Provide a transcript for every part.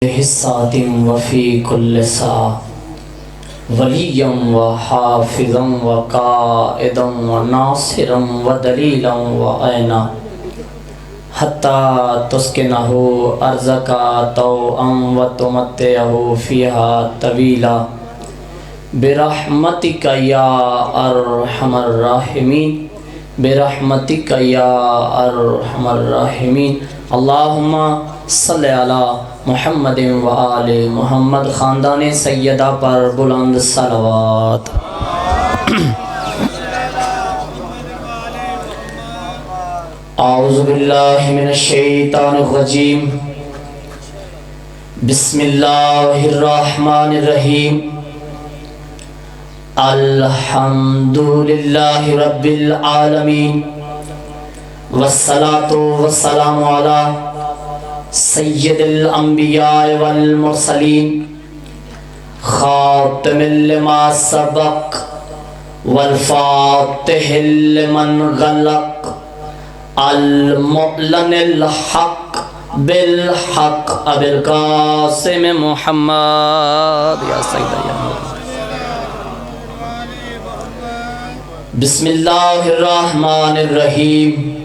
حصات وفی کل ساعة ولیا وحافظا وقائدا وناصرا ودلیلا وعینا حتی تسکنہ ارضک طوعا وتمتعہ فیہا طویلا برحمتک یا ارحم الراحمین برحمتک یا ارحم الراحمین اللہم صلی علی محمد و آل محمد۔ خاندان سیدہ پر بلند صلوات۔ اعوذ باللہ من الشیطان الرجیم، بسم اللہ الرحمن الرحیم۔ الحمد للہ رب العالمین، والصلاة والسلام علی سید الانبیاء والمرسلین، خاتم لما سبق والفاتح لمن غلق، المعلن الحق بالحق ابو القاسم محمد یا سیدہ یا بسم اللہ الرحمن الرحیم۔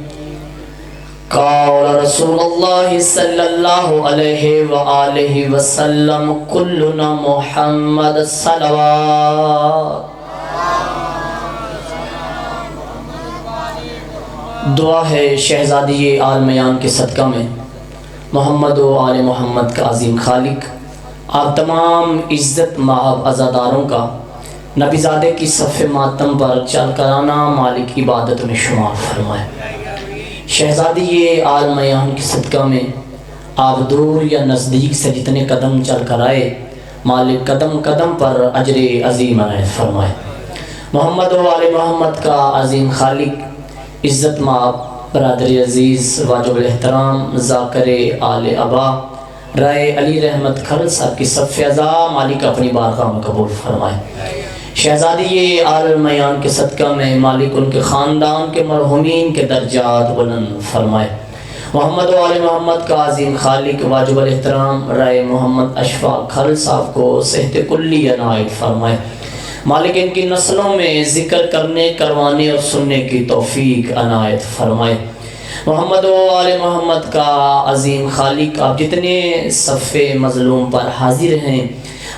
قال رسول اللہ صلی اللہ علیہ وآلہ وسلم کلنا محمد صلوات۔ دعا ہے شہزادی آل میان کے صدقہ میں محمد و آل محمد کا عظیم خالق آپ تمام عزت مآب عزاداروں کا نبی زادے کی صف ماتم پر چل کرانا مالک عبادت میں شمار فرمائے۔ شہزادی آل میان کے صدقہ میں آپ دور یا نزدیک سے جتنے قدم چل کر آئے مالک قدم قدم پر اجر عظیم عنایت فرمائے۔ محمد و آل محمد کا عظیم خالق عزت مآب برادر عزیز واجب الاحترام ذاکر آل ابا رائے علی رحمت کھرل صاحب کی صف ازا مالک اپنی بارگاہ میں قبول فرمائے۔ شہزادی آل میان کے صدقہ میں مالک ان کے خاندان کے مرحومین کے درجات بلند فرمائے۔ محمد و آل محمد کا عظیم خالق واجب الاحترام رائے محمد اشفاق کھرل صاحب کو صحت کلی عنایت فرمائے۔ مالک ان کی نسلوں میں ذکر کرنے کروانے اور سننے کی توفیق عنایت فرمائے۔ محمد و آل محمد کا عظیم خالق آپ جتنے صف مظلوم پر حاضر ہیں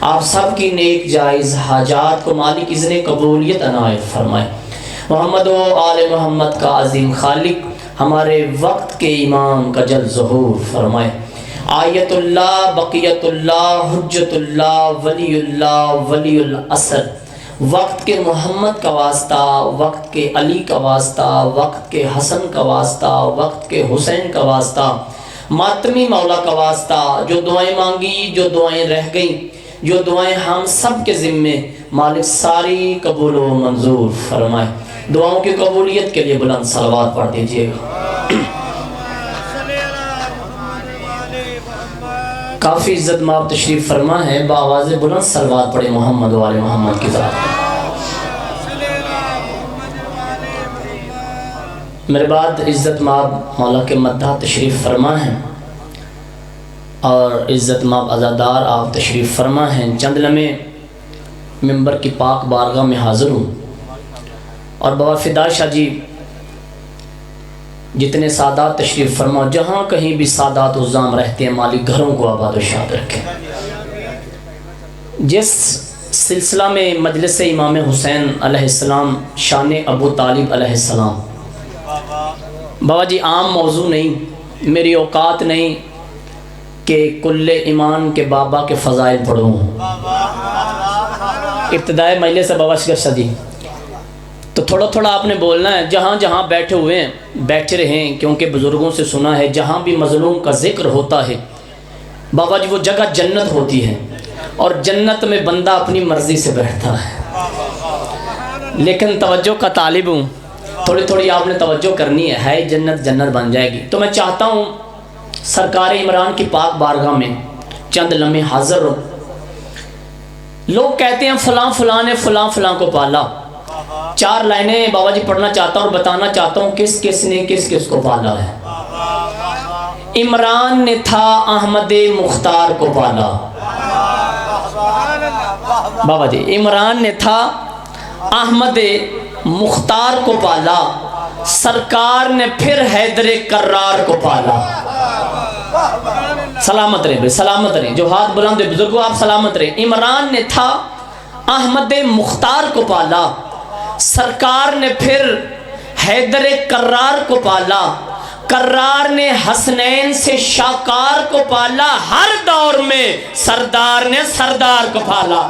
آپ سب کی نیک جائز حاجات کو مالک اذن قبولیت عنایت فرمائے۔ محمد و آل محمد کا عظیم خالق ہمارے وقت کے امام کا جل ظہور فرمائے۔ آیت اللہ، بقیت اللہ، حجت اللہ، ولی اللہ، ولی العصر، وقت کے محمد کا واسطہ، وقت کے علی کا واسطہ، وقت کے حسن کا واسطہ، وقت کے حسین کا واسطہ، ماتمی مولا کا واسطہ، جو دعائیں مانگی، جو دعائیں رہ گئیں، جو دعائیں ہم سب کے ذمے مالک ساری قبول و منظور فرمائے۔ دعاؤں کی قبولیت کے لیے بلند صلوات پڑھ دیجئے گا۔ کافی عزت مآب تشریف فرما ہے، بآواز بلند صلوات پڑھے محمد و آل محمد کی ذات۔ میرے بعد عزت مآب مولا کے مداح تشریف فرما ہیں اور عزت مآب عزادار آپ تشریف فرما ہیں۔ چند لمحے ممبر کی پاک بارگاہ میں حاضر ہوں اور بابا فدا شاہ جی جتنے سادات تشریف فرما، جہاں کہیں بھی سادات عظام رہتے ہیں مالک گھروں کو آباد و شاد رکھیں۔ جس سلسلہ میں مجلس امام حسین علیہ السلام شان ابو طالب علیہ السلام، بابا جی عام موضوع نہیں، میری اوقات نہیں کہ کل ایمان کے بابا کے فضائل پڑھوں۔ ابتدائی مجلس سے بابا اشرف شاہ جی تو تھوڑا تھوڑا آپ نے بولنا ہے، جہاں جہاں بیٹھے ہوئے ہیں بیٹھے رہیں، کیونکہ بزرگوں سے سنا ہے جہاں بھی مظلوم کا ذکر ہوتا ہے بابا جی وہ جگہ جنت ہوتی ہے، اور جنت میں بندہ اپنی مرضی سے بیٹھتا ہے۔ لیکن توجہ کا طالب ہوں، تھوڑی تھوڑی آپ نے توجہ کرنی ہے جنت جنت بن جائے گی۔ تو میں چاہتا ہوں سرکار عمران کی پاک بارگاہ میں چند لمحے حاضر ہو۔ لوگ کہتے ہیں فلاں فلاں نے فلاں فلاں کو پالا، چار لائنیں بابا جی پڑھنا چاہتا ہوں اور بتانا چاہتا ہوں کس کس نے کس کس کو پالا ہے۔ عمران نے تھا احمد مختار کو پالا. بابا جی عمران نے تھا احمد مختار کو پالا، سرکار نے پھر حیدر کرار کو پالا. سلامت رہے، سلامت رہے، جو ہاتھ بلند ہے بزرگوں آپ سلامت رہے. عمران نے تھا احمد مختار کو پالا، سرکار نے پھر حیدر کرار کو پالا. کرار نے حسنین سے شاکار کو پالا، ہر دور میں سردار نے سردار کو پالا.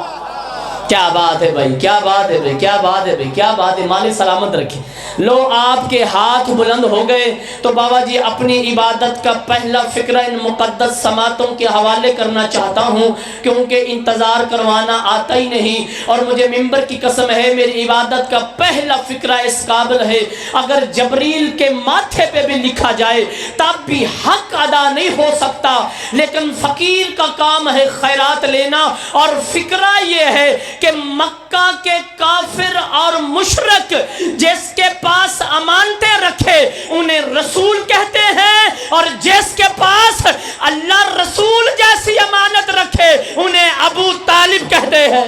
کیا بات ہے بھائی، کیا بات ہے بھائی، کیا بات ہے بھائی، کیا بات ہے. مالک سلامت رکھے. لو آپ کے ہاتھ بلند ہو گئے تو بابا جی اپنی عبادت کا پہلا فکرہ ان مقدس سماعتوں کے حوالے کرنا چاہتا ہوں، کیونکہ انتظار کروانا آتا ہی نہیں. اور مجھے ممبر کی قسم ہے میری عبادت کا پہلا فکرہ اس قابل ہے، اگر جبریل کے ماتھے پہ بھی لکھا جائے تب بھی حق ادا نہیں ہو سکتا. لیکن فقیر کا کام ہے خیرات لینا، اور فکرہ یہ ہے کہ مکہ کے کافر اور مشرک جس کے پاس امانتیں رکھے انہیں رسول کہتے ہیں، اور جس کے پاس اللہ رسول جیسی امانت رکھے انہیں ابو طالب کہتے ہیں.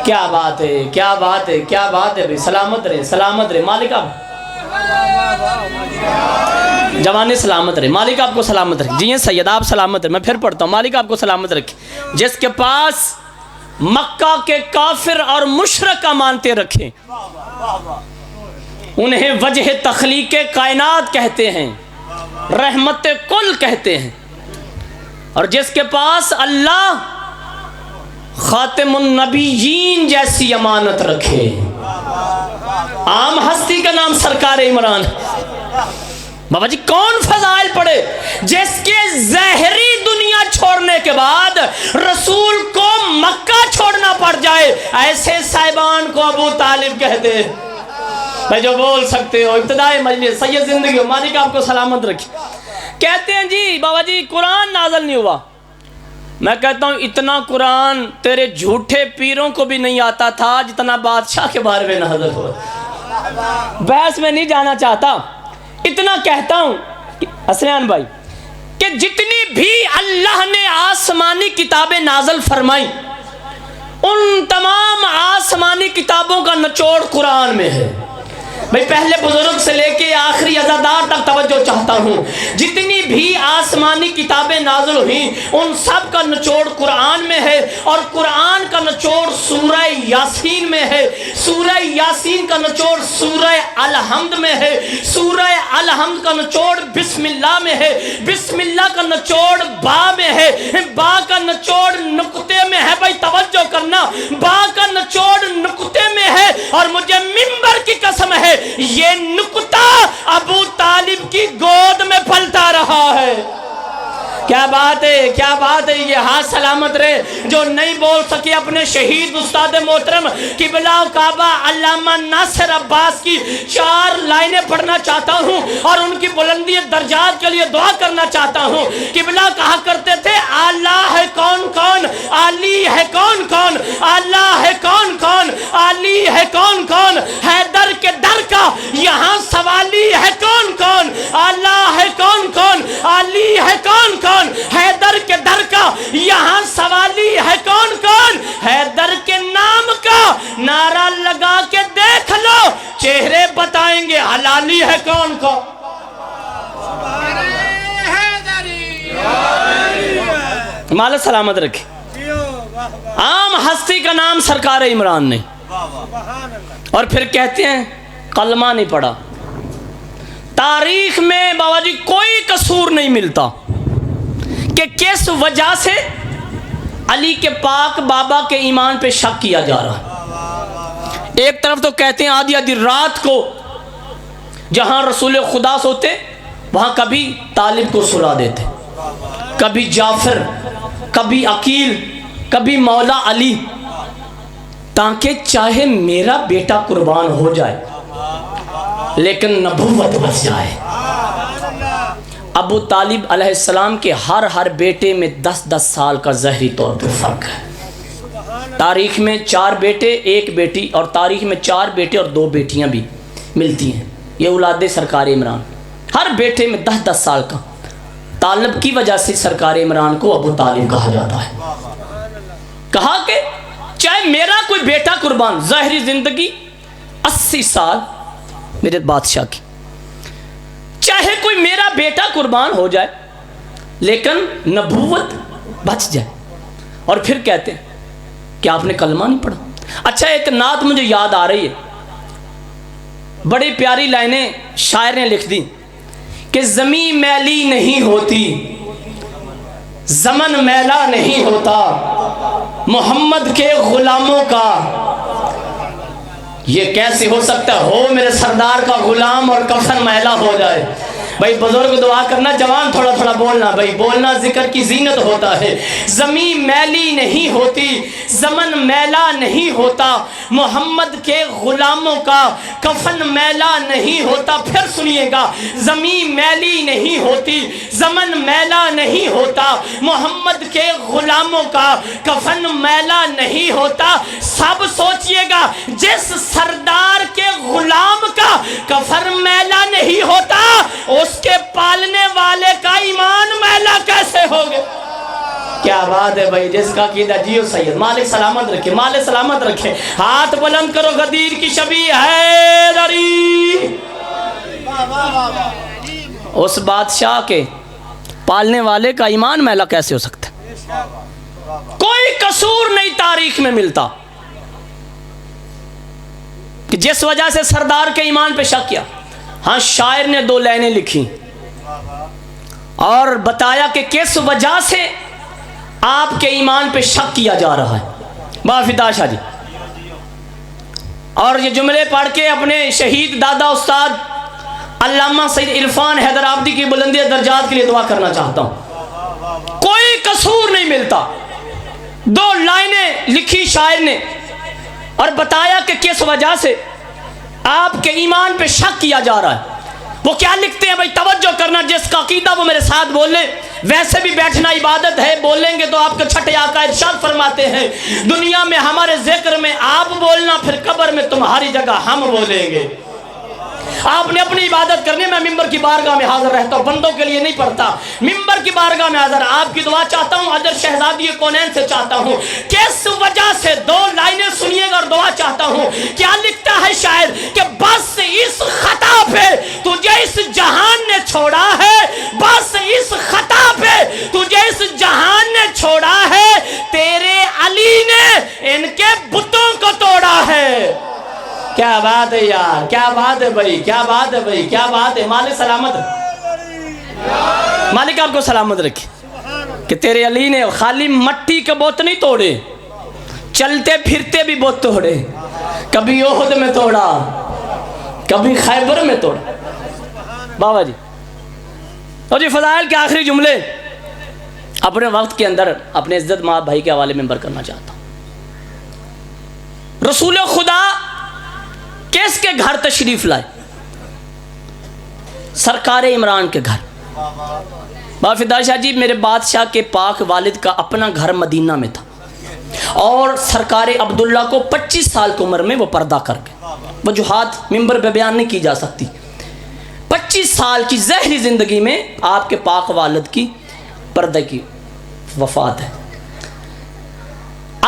کیا بات ہے، کیا بات ہے، کیا بات ہے بھائی. سلامت رہے، سلامت رہے. مالک آپ جوانے سلامت رہے، مالک آپ کو سلامت رکھے. جی سید آپ سلامت رہے. میں پھر پڑھتا ہوں، مالک آپ کو سلامت رکھے. جس کے پاس مکہ کے کافر اور مشرک امانتیں رکھیں انہیں وجہ تخلیق کائنات کہتے ہیں، رحمت کل کہتے ہیں. اور جس کے پاس اللہ خاتم النبیین جیسی امانت رکھے، عام ہستی کا نام سرکار عمران. بابا جی کون فضائل پڑھے جس کے ظاہری دنیا چھوڑنے کے بعد رسول کو مکہ چھوڑنا پڑ جائے، ایسے صاحبان کو ابو طالب کہتے ہیں. میں جو بول سکتے ہو ابتدائی مجلس سید زندگی ہو، مالک آپ کو سلامت رکھے. کہتے ہیں جی بابا جی قرآن نازل نہیں ہوا. میں کہتا ہوں اتنا قرآن تیرے جھوٹے پیروں کو بھی نہیں آتا تھا جتنا بادشاہ کے بارے میں نازل ہوا. بحث میں نہیں جانا چاہتا، اتنا کہتا ہوں حسنین بھائی کہ جتنی بھی اللہ نے آسمانی کتابیں نازل فرمائی ان تمام آسمانی کتابوں کا نچوڑ قرآن میں ہے. بھئی پہلے بزرگ سے لے کے آخری عزادار تک توجہ چاہتا ہوں. جتنی بھی آسمانی کتابیں نازل ہوئیں ان سب کا نچوڑ قرآن میں ہے، اور قرآن کا نچوڑ سورہ یاسین میں ہے. سورہ یاسین کا نچوڑ سورہ الحمد میں ہے. سورہ الحمد کا نچوڑ بسم اللہ میں ہے. بسم اللہ کا نچوڑ با میں ہے. با کا نچوڑ نقطے میں ہے. بھائی توجہ کرنا، با کا نچوڑ نقطے میں ہے. اور مجھے ممبر کی قسم ہے یہ نقطہ ابو طالب کی گود میں پلتا رہا ہے. کیا بات ہے، کیا بات ہے. یہ ہاتھ سلامت رہے. جو نہیں بول سکے اپنے شہید استاد محترم قبلہ کعبہ علامہ ناصر عباس کی 4 لائنیں پڑھنا چاہتا ہوں اور ان کی بلندی درجات کے لیے دعا کرنا چاہتا ہوں. قبلہ کہا کرتے تھے اعلیٰ ہے کون کون، عالی ہے کون کون، اعلیٰ ہے کون کون، عالی ہے کون کون. حیدر کے در کا یہاں سوالی ہے کون کون، اعلیٰ ہے کون کون، عالی ہے کون کون. حیدر کے در کا یہاں سوالی ہے کون کون. حیدر کے نام کا نعرہ لگا کے دیکھ لو، چہرے بتائیں گے حلالی ہے کون کون. مالک سلامت رکھے. عام ہستی کا نام سرکار عمران نے. اور پھر کہتے ہیں کلمہ نہیں پڑھا. تاریخ میں بابا جی کوئی قصور نہیں ملتا کہ کس وجہ سے علی کے پاک بابا کے ایمان پہ شک کیا جا رہا. ایک طرف تو کہتے ہیں آدھی آدھی رات کو جہاں رسول خدا سوتے وہاں کبھی طالب کو سلا دیتے، کبھی جعفر، کبھی عقیل، کبھی مولا علی، تاکہ چاہے میرا بیٹا قربان ہو جائے لیکن نبوت بچ جائے. ابو طالب علیہ السلام کے ہر بیٹے میں 10 سال کا ظاہری طور پر فرق ہے. تاریخ میں 4 بیٹے 1 بیٹی، اور تاریخ میں 4 بیٹے اور 2 بیٹیاں بھی ملتی ہیں. یہ اولاد سرکار عمران، ہر بیٹے میں 10 سال کا. طالب کی وجہ سے سرکار عمران کو ابو طالب کہا جاتا ہے. کہا کہ چاہے میرا کوئی بیٹا قربان، ظاہری زندگی 80 سال میرے بادشاہ کی، چاہے کوئی میرا بیٹا قربان ہو جائے لیکن نبوت بچ جائے. اور پھر کہتے ہیں کہ آپ نے کلمہ نہیں پڑھا. اچھا ایک نعت مجھے یاد آ رہی ہے، بڑی پیاری لائنیں شاعر نے لکھ دی کہ زمین میلی نہیں ہوتی، زمن میلا نہیں ہوتا، محمد کے غلاموں کا. یہ کیسے ہو سکتا ہو میرے سردار کا غلام اور کفن میلا ہو جائے؟ بھائی بزرگ دعا کرنا، جوان تھوڑا تھوڑا بولنا، بھائی بولنا ذکر کی زینت ہوتا ہے. زمین میلی نہیں ہوتی، زمن میلا نہیں ہوتا، محمد کے غلاموں کا کفن میلا نہیں ہوتا. پھر سنیے گا، زمین میلی نہیں ہوتی، زمن میلا نہیں ہوتا، محمد کے غلاموں کا کفن میلا نہیں ہوتا. سب سوچئے گا، جس سردار کے غلام کا کفن میلا نہیں ہوتا، اس کے پالنے والے کا ایمان میلا کیسے ہو گیا؟ کیا بات ہے بھائی، جس کا عقیدہ جیو سید، مالک سلامت رکھے، مالک سلامت رکھے. ہاتھ بلند کرو، غدیر کی شبیہ حیدری. اس بادشاہ کے پالنے والے کا ایمان میلا کیسے ہو سکتا ہے؟ کوئی قصور نہیں تاریخ میں ملتا کہ جس وجہ سے سردار کے ایمان پہ شک کیا. ہاں شاعر نے 2 لائنیں لکھی اور بتایا کہ کس وجہ سے آپ کے ایمان پہ شک کیا جا رہا ہے. بافدہ شاہ جی، اور یہ جملے پڑھ کے اپنے شہید دادا استاد علامہ سید عرفان حیدر آبادی کی بلندی درجات کے لیے دعا کرنا چاہتا ہوں. کوئی قصور نہیں ملتا. 2 لائنیں لکھی شاعر نے اور بتایا کہ کس وجہ سے آپ کے ایمان پہ شک کیا جا رہا ہے. وہ کیا لکھتے ہیں بھائی؟ توجہ کرنا، جس کا عقیدہ وہ میرے ساتھ بول لیں. ویسے بھی بیٹھنا عبادت ہے، بولیں گے تو آپ کے چھٹے آقا ارشاد فرماتے ہیں، دنیا میں ہمارے ذکر میں آپ بولنا، پھر قبر میں تمہاری جگہ ہم بولیں گے. آپ نے اپنی عبادت کرنی. میں ممبر کی بارگاہ میں حاضر رہتا ہوں، بندوں کے لیے نہیں پڑھتا. ممبر کی بارگاہ میں حاضر، آپ کی دعا چاہتا ہوں، اجر شہزادی کونین سے چاہتا ہوں. کس وجہ سے؟ 2 لائنیں سنیے گا اور دعا چاہتا ہوں. کیا لکھتا ہے شاعر کہ بس اس خطا پہ تجھے اس جہان نے چھوڑا ہے، بس اس خطا پہ تجھے اس جہان نے چھوڑا ہے، تیرے علی نے ان کے بتوں کو توڑا ہے. کیا بات ہے یار، کیا بات ہے بھائی، کیا بات ہے بھائی، کیا بات ہے. مالک سلامت، مالک آپ کو سلامت رکھے کہ تیرے علی نے خالی مٹی کے بت نہیں توڑے، چلتے پھرتے بھی بت توڑے. کبھی احد میں توڑا، کبھی خیبر میں توڑا. بابا جی، اور جی فضائل کے آخری جملے اپنے وقت کے اندر اپنے عزت مآب بھائی کے حوالے ممبر کرنا چاہتا ہوں. رسول خدا کس کے گھر تشریف لائے؟ سرکار عمران کے گھر. بافدہ شاہ جی، میرے بادشاہ کے پاک والد کا اپنا گھر مدینہ میں تھا اور سرکار عبداللہ کو 25 سال کی عمر میں وہ پردہ کر گئے. وجوہات ممبر پہ بیان نہیں کی جا سکتی. 25 سال کی ظاہری زندگی میں آپ کے پاک والد کی پردے کی وفات ہے.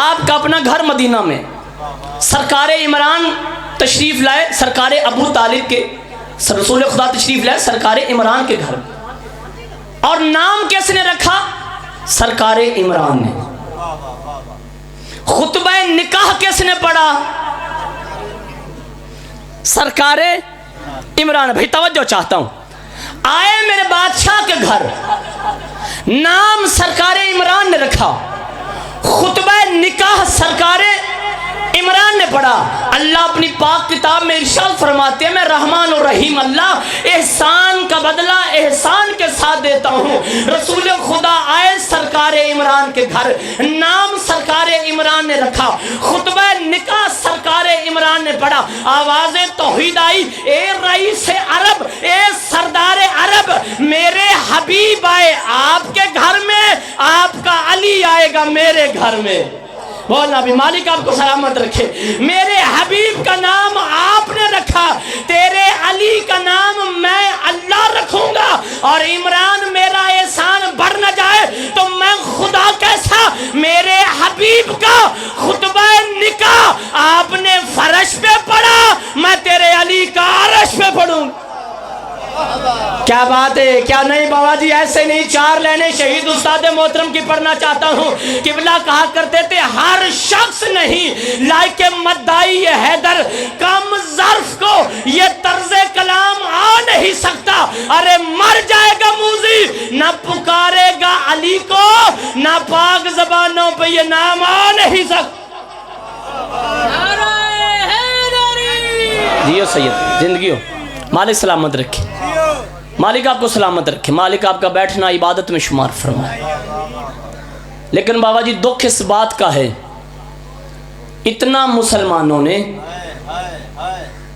آپ کا اپنا گھر مدینہ میں، سرکار عمران تشریف لائے سرکار ابو طالب کے، رسول خدا تشریف لائے سرکار عمران کے گھر میں. اور نام کس نے رکھا؟ سرکار عمران نے. خطبہ نکاح کس نے پڑھا؟ سرکار عمران. بھائی توجہ چاہتا ہوں، آئے میرے بادشاہ کے گھر، نام سرکار عمران نے رکھا، خطبہ نکاح سرکار عمران نے پڑھا. اللہ اپنی پاک کتاب میں ارشاد فرماتے ہیں، میں رحمان و رحیم اللہ احسان کا بدلہ احسان کے ساتھ دیتا ہوں. رسول خدا آئے سرکار عمران کے گھر، نام سرکار عمران نے رکھا، خطبہ نکاح سرکار عمران نے پڑھا. آواز توحید آئی، اے رئیس عرب، اے سردار عرب، میرے حبیب آئے آپ کے گھر میں، آپ کا علی آئے گا میرے گھر میں. بولنا بھی مالک آپ کو سلامت رکھے. میرے حبیب کا نام آپ نے رکھا, تیرے علی کا نام میں اللہ رکھوں گا, اور عمران میرا احسان بڑھ نہ جائے تو میں خدا کیسا. میرے حبیب کا خطبہ نکاح آپ نے فرش پہ پڑھا, میں تیرے علی کا عرش پہ پڑھوں. کیا بات ہے, کیا نہیں بابا جی, ایسے نہیں. 4 لائنیں شہید استاد محترم کی پڑھنا چاہتا ہوں. قبلہ کہا کرتے تھے ہر شخص نہیں لائق مدعی حیدر کم ظرف کو یہ طرز کلام آ نہیں سکتا. ارے مر جائے گا موذی نہ پکارے گا علی کو, نہ پاک زبانوں پہ یہ نام آ نہیں سکتا. جیو سید, زندگی ہو, مالک سلامت رکھے, مالک آپ کو سلامت رکھے, مالک آپ کا بیٹھنا عبادت میں شمار فرمائے. لیکن بابا جی دکھ اس بات کا ہے, اتنا مسلمانوں نے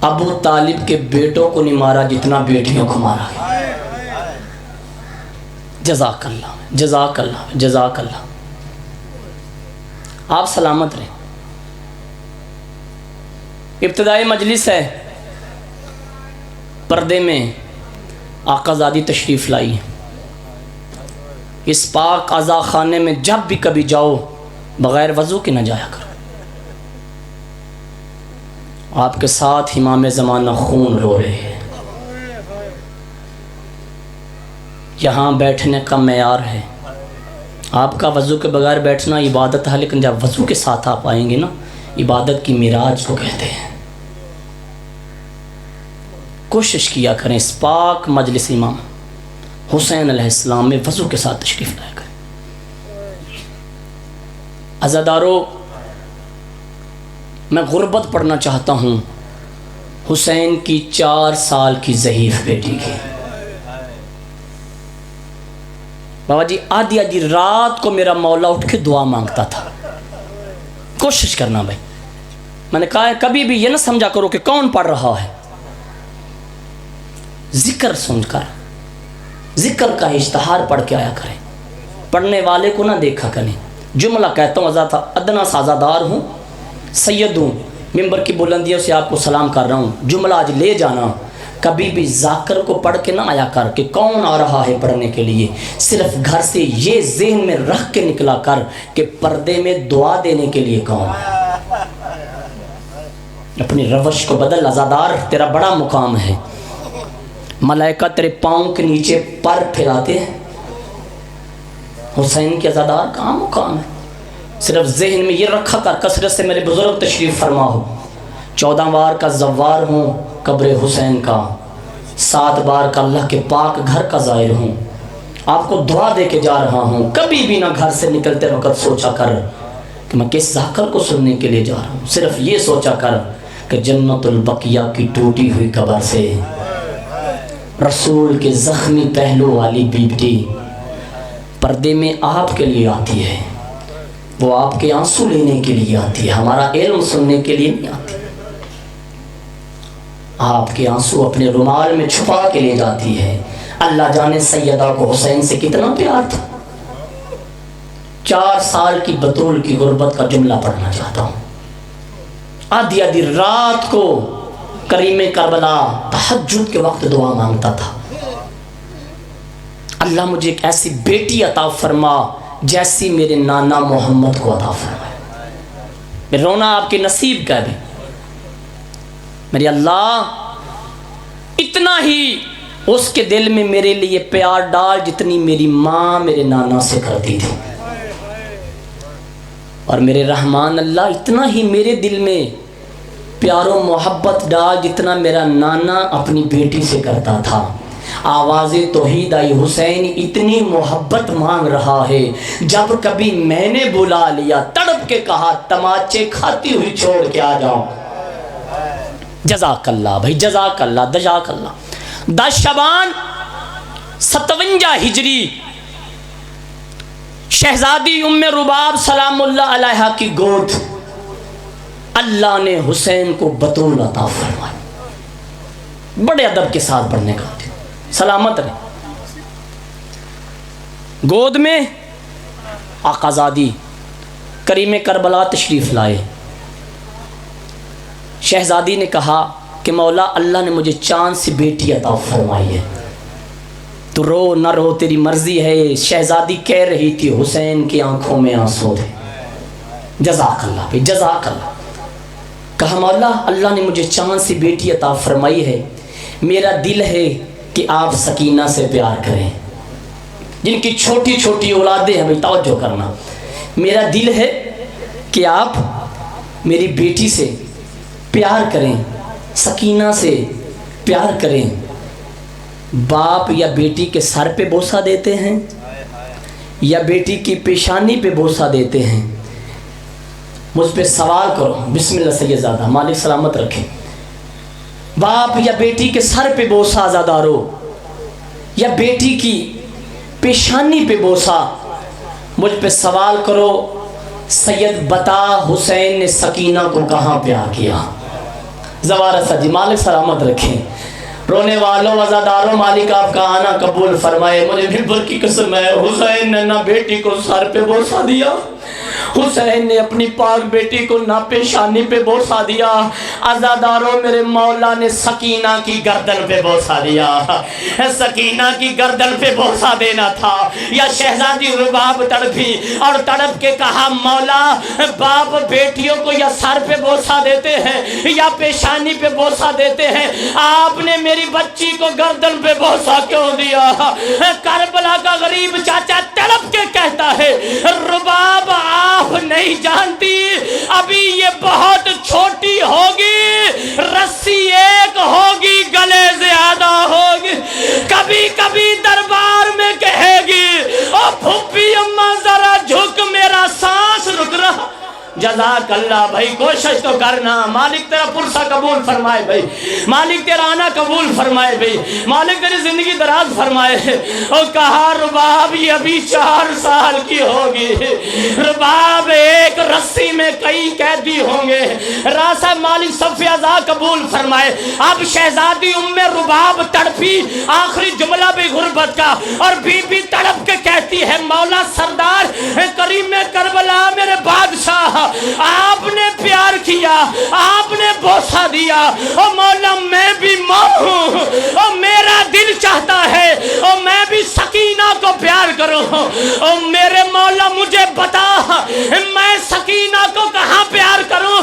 ابو طالب کے بیٹوں کو نہیں مارا جتنا بیٹیوں کو مارا ہے. جزاک اللہ, جزاک اللہ, جزاک اللہ. آپ سلامت رہیں. ابتدائی مجلس ہے, پردے میں آقا زادی تشریف لائی. اس پاک عزا خانے میں جب بھی کبھی جاؤ بغیر وضو کے نہ جایا کرو. آپ کے ساتھ امام زمانہ خون رو رہے ہیں. یہاں بیٹھنے کا معیار ہے, آپ کا وضو کے بغیر بیٹھنا عبادت ہے, لیکن جب وضو کے ساتھ آپ آئیں گے نا, عبادت کی معراج کو کہتے ہیں. کوشش کیا کریں اس پاک مجلس امام حسین علیہ السلام میں وضو کے ساتھ تشریف لایا کریں. عزادارو, میں غربت پڑھنا چاہتا ہوں حسین کی 4 سال کی ضعیف بیٹی کی. بابا جی آدھی آدھی رات کو میرا مولا اٹھ کے دعا مانگتا تھا. کوشش کرنا بھائی. میں نے کہا ہے کبھی بھی یہ نہ سمجھا کرو کہ کون پڑھ رہا ہے, ذکر سن کر ذکر کا اشتہار پڑھ کے آیا کریں. پڑھنے والے کو نہ دیکھا کریں. جملہ کہتا ہوں, ادنا سازادار ہوں, سید ہوں, ممبر کی بلندیوں سے آپ کو سلام کر رہا ہوں. جملہ آج لے جانا, کبھی بھی ذاکر کو پڑھ کے نہ آیا کر کہ کون آ رہا ہے پڑھنے کے لیے. صرف گھر سے یہ ذہن میں رکھ کے نکلا کر کہ پردے میں دعا دینے کے لیے کون ہے. اپنی روش کو بدل. عزادار تیرا بڑا مقام ہے, ملائکہ تیرے پاؤں کے نیچے پر پھیلاتے ہیں. حسین کے عزادار کہاں مقام ہے. صرف ذہن میں یہ رکھا کر, کثرت سے میرے بزرگ تشریف فرما ہو, 14 بار کا زوار ہوں قبر حسین کا, 7 بار کا اللہ کے پاک گھر کا زائر ہوں. آپ کو دعا دے کے جا رہا ہوں. کبھی بھی نہ گھر سے نکلتے وقت سوچا کر کہ میں کس ذاکر کو سننے کے لیے جا رہا ہوں. صرف یہ سوچا کر کہ جنت البقیہ کی ٹوٹی ہوئی قبر سے رسول کے زخمی پہلو والی بیٹی پردے میں آپ کے لیے آتی ہے. وہ آپ کے آنسو لینے کے لیے آتی ہے, ہمارا علم سننے کے لیے نہیں آتی. آپ کے آنسو اپنے رومال میں چھپا کے لے جاتی ہے. اللہ جانے سیدہ کو حسین سے کتنا پیار تھا. 4 سال کی بطول کی غربت کا جملہ پڑھنا چاہتا ہوں. آدھی آدھی رات کو کریم کربلا تہجد کے وقت دعا مانگتا تھا, اللہ مجھے ایک ایسی بیٹی عطا فرما جیسی میرے نانا محمد کو عطا فرمائے. میں رونا آپ کے نصیب کا بھی. میرے اللہ اتنا ہی اس کے دل میں میرے لیے پیار ڈال جتنی میری ماں میرے نانا سے کرتی تھی. اور میرے رحمان اللہ اتنا ہی میرے دل میں پیار و محبت ڈال جتنا میرا نانا اپنی بیٹی سے کرتا تھا. آواز توحید آئی, حسین اتنی محبت مانگ رہا ہے. جب کبھی میں نے بلا لیا تڑپ کے کہا تماچے کھاتی ہوئی چھوڑ کے آ جاؤں. جزاک اللہ بھائی, جزاک اللہ, جزاک اللہ. 10 شعبان 57 ہجری شہزادی ام رباب سلام اللہ علیہا کی گود اللہ نے حسین کو بطول عطا فرمائی. بڑے ادب کے ساتھ پڑھنے کا, سلامت رہے. گود میں آقا زادی کریم کربلا تشریف لائے۔ شہزادی نے کہا کہ مولا اللہ نے مجھے چاند سے بیٹی عطا فرمائی ہے، تو رو نہ رو تیری مرضی ہے۔ شہزادی کہہ رہی تھی حسین کی آنکھوں میں آنسو تھے۔ جزاک اللہ بھائی، جزاک اللہ۔ کہا مولا اللہ نے مجھے چاند سے بیٹی عطا فرمائی ہے، میرا دل ہے کہ آپ سکینہ سے پیار کریں، جن کی چھوٹی چھوٹی اولادیں ہیں بھائی توجہ کرنا، میرا دل ہے کہ آپ میری بیٹی سے پیار کریں، سکینہ سے پیار کریں۔ باپ یا بیٹی کے سر پہ بوسہ دیتے ہیں یا بیٹی کی پیشانی پہ بوسہ دیتے ہیں؟ مجھ پہ سوال کرو، بسم اللہ سیدزادہ، مالک سلامت رکھے۔ باپ یا بیٹی کے سر پہ بوسہ آزادارو، یا بیٹی کی پیشانی پہ بوسہ؟ مجھ پہ سوال کرو، سید بتا حسین نے سکینہ کو کہاں پیار کیا؟ زوارہ سجی، مالک سلامت رکھیں۔ رونے والوں وزاداروں، مالک آپ کا آنا قبول فرمائے۔ مجھے بھر کی قسم ہے، حسین نے نہ بیٹی کو سر پہ بوسہ دیا، حسین نے اپنی پاک بیٹی کو نہ پیشانی پہ بوسہ دیا، عزاداروں میرے مولا نے سکینہ کی گردن پہ بوسہ دیا۔ سکینہ کی گردن پہ بوسہ دینا تھا، یا شہزادی رباب تڑپی اور تڑپ کے کہا مولا باپ بیٹیوں کو یا سر پہ بوسہ دیتے ہیں یا پیشانی پہ بوسہ دیتے ہیں، آپ نے میری بچی کو گردن پہ بوسہ کیوں دیا؟ کربلا کا غریب چاچا تڑپ کے کہتا ہے رباب آپ نہیں جانتی، ابھی یہ بہت چھوٹی ہوگی، رسی ایک ہوگی گلے زیادہ ہوگی، کبھی کبھی دربار میں کہے گی او پھوپھی اماں ذرا جھک میرا سانس رک رہا۔ جزاک اللہ بھائی، کوشش تو کرنا، مالک تیرا پرسہ قبول فرمائے بھائی، مالک تیرا آنا قبول فرمائے بھائی، مالک تیری زندگی دراز فرمائے۔ اور کہا رباب یہ ابھی 4 سال کی ہوگی، رباب ایک رسی میں کئی قیدی ہوں گے۔ راسا مالک صفی عزا قبول فرمائے۔ اب شہزادی رباب تڑپی، آخری جملہ بھی غربت کا، اور بی بی تڑپ کے کہتی ہے مولا سردار کریم کربلا میرے بادشاہ، آپ نے پیار کیا، آپ نے بوسہ دیا، اور مولا میں بھی ماں ہوں، اور میرا دل چاہتا ہے اور میں بھی سکینہ کو پیار کروں، اور میرے مولا مجھے بتا میں سکینہ کو کہاں پیار کروں؟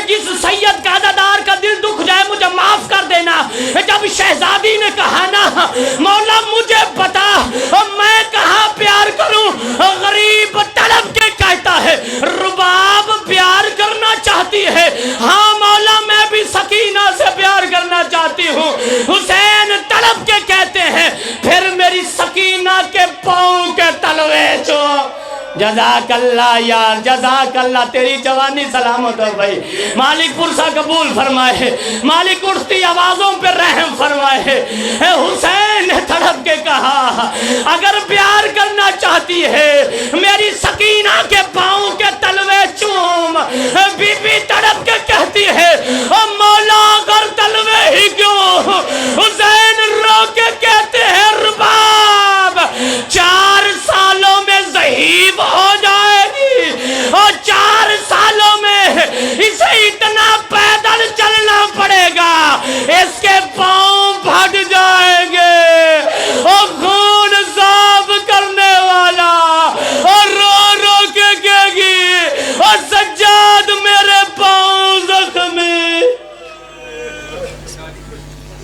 جس سید کا عزادار کا دل دکھ جائے مجھے معاف کر دینا۔ جب شہزادی نے کہا نا مولا مجھے بتا میں کہاں پیار کروں، غریب تڑپ کے کہتا ہے رباب پیار کرنا چاہتی ہے؟ ہاں مولا میں بھی سکینہ سے پیار کرنا چاہتی ہوں۔ حسین تڑپ کے کہتے ہیں پھر میری سکینہ کے پاؤں کے تلوے چھو۔ جزاک اللہ یار، جزاک اللہ، تیری جوانی سلامت ہو بھائی، مالک پرسہ قبول فرمائے، مالک اٹھتی آوازوں پہ رحم فرمائے۔ حسین نے تڑپ کے کہا اگر پیار کرنا چاہتے